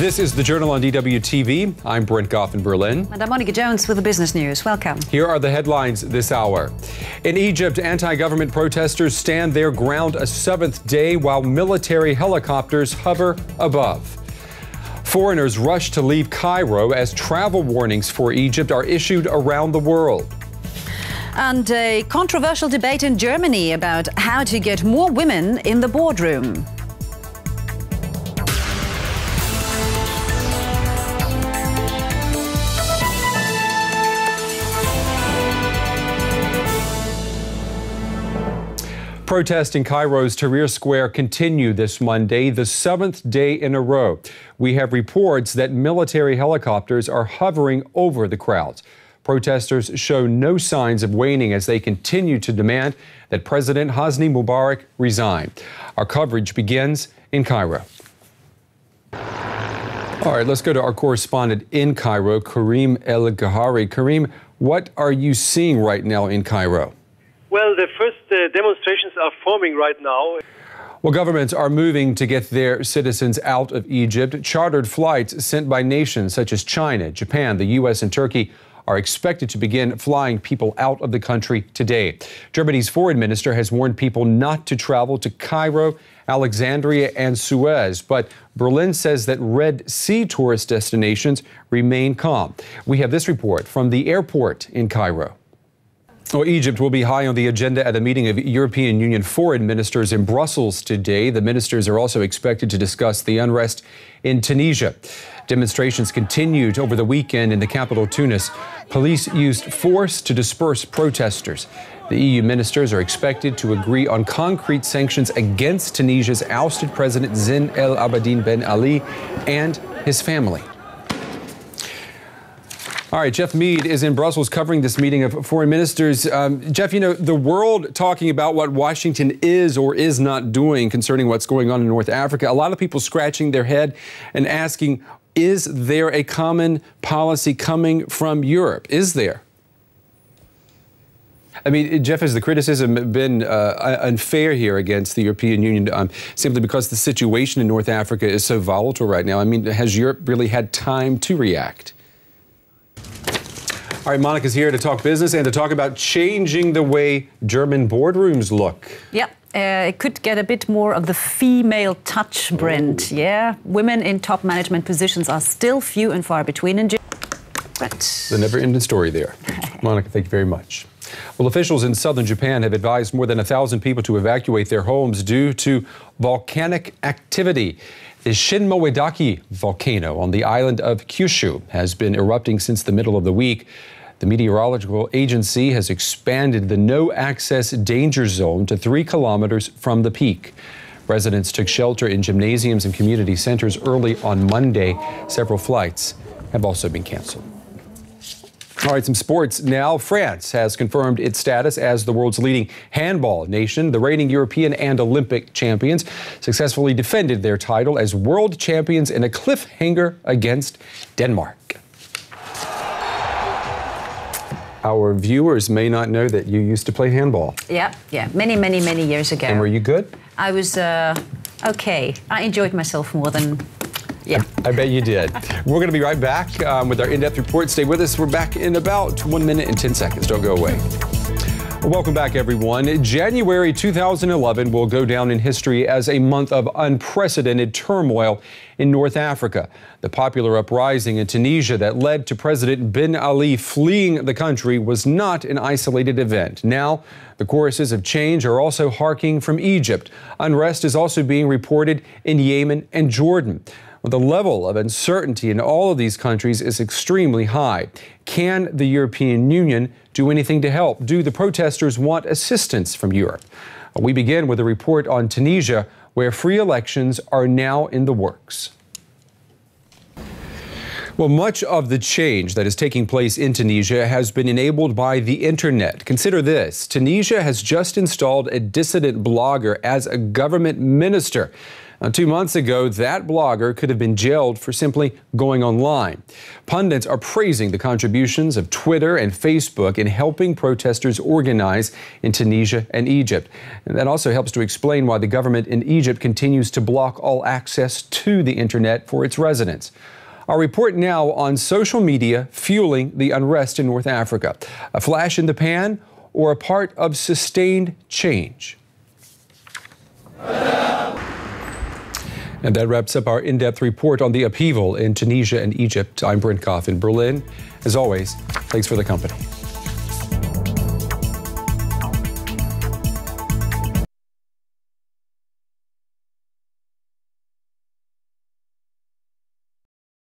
This is the Journal on DW-TV. I'm Brent Goff in Berlin. And I'm Monica Jones with the business news. Welcome. Here are the headlines this hour. In Egypt, anti-government protesters stand their ground a seventh day while military helicopters hover above. Foreigners rush to leave Cairo as travel warnings for Egypt are issued around the world. And a controversial debate in Germany about how to get more women in the boardroom. Protests in Cairo's Tahrir Square continue this Monday, the seventh day in a row. We have reports that military helicopters are hovering over the crowds. Protesters show no signs of waning as they continue to demand that President Hosni Mubarak resign. Our coverage begins in Cairo. All right, let's go to our correspondent in Cairo, Karim El-Ghahari. Karim, what are you seeing right now in Cairo? Well, the first demonstrations are forming right now. Well, governments are moving to get their citizens out of Egypt. Chartered flights sent by nations such as China, Japan, the U.S. and Turkey are expected to begin flying people out of the country today. Germany's foreign minister has warned people not to travel to Cairo, Alexandria and Suez, but Berlin says that Red Sea tourist destinations remain calm. We have this report from the airport in Cairo. Well, Egypt will be high on the agenda at a meeting of European Union foreign ministers in Brussels today. The ministers are also expected to discuss the unrest in Tunisia. Demonstrations continued over the weekend in the capital, Tunis. Police used force to disperse protesters. The EU ministers are expected to agree on concrete sanctions against Tunisia's ousted president Zine El Abidine Ben Ali and his family. All right, Jeff Mead is in Brussels covering this meeting of foreign ministers. Jeff, you know, the world talking about what Washington is or is not doing concerning what's going on in North Africa. A lot of people scratching their head and asking, is there a common policy coming from Europe? Is there? I mean, Jeff, has the criticism been unfair here against the European Union simply because the situation in North Africa is so volatile right now? I mean, has Europe really had time to react? All right, Monica's here to talk business and to talk about changing the way German boardrooms look. Yep, it could get a bit more of the female touch, Brent. Ooh. Yeah, women in top management positions are still few and far between in Germany. The never-ending story there. Monica, thank you very much. Well, officials in southern Japan have advised more than 1,000 people to evacuate their homes due to volcanic activity. The Shinmoedaki volcano on the island of Kyushu has been erupting since the middle of the week. The meteorological agency has expanded the no-access danger zone to 3 kilometers from the peak. Residents took shelter in gymnasiums and community centers early on Monday. Several flights have also been canceled. All right, some sports now. France has confirmed its status as the world's leading handball nation. The reigning European and Olympic champions successfully defended their title as world champions in a cliffhanger against Denmark. Our viewers may not know that you used to play handball. Yeah, many years ago. And were you good? I was okay. I enjoyed myself more than... Yeah. I bet you did. We're going to be right back with our in-depth report. Stay with us. We're back in about 1 minute and 10 seconds. Don't go away. Welcome back, everyone. January 2011 will go down in history as a month of unprecedented turmoil in North Africa. The popular uprising in Tunisia that led to President Ben Ali fleeing the country was not an isolated event. Now, the choruses of change are also harking from Egypt. Unrest is also being reported in Yemen and Jordan. Well, the level of uncertainty in all of these countries is extremely high. Can the European Union do anything to help? Do the protesters want assistance from Europe? We begin with a report on Tunisia, where free elections are now in the works. Well, much of the change that is taking place in Tunisia has been enabled by the internet. Consider this. Tunisia has just installed a dissident blogger as a government minister. Now, 2 months ago, that blogger could have been jailed for simply going online. Pundits are praising the contributions of Twitter and Facebook in helping protesters organize in Tunisia and Egypt. And that also helps to explain why the government in Egypt continues to block all access to the internet for its residents. Our report now on social media fueling the unrest in North Africa. A flash in the pan or a part of sustained change? And that wraps up our in-depth report on the upheaval in Tunisia and Egypt. I'm Brent Goff in Berlin. As always, thanks for the company.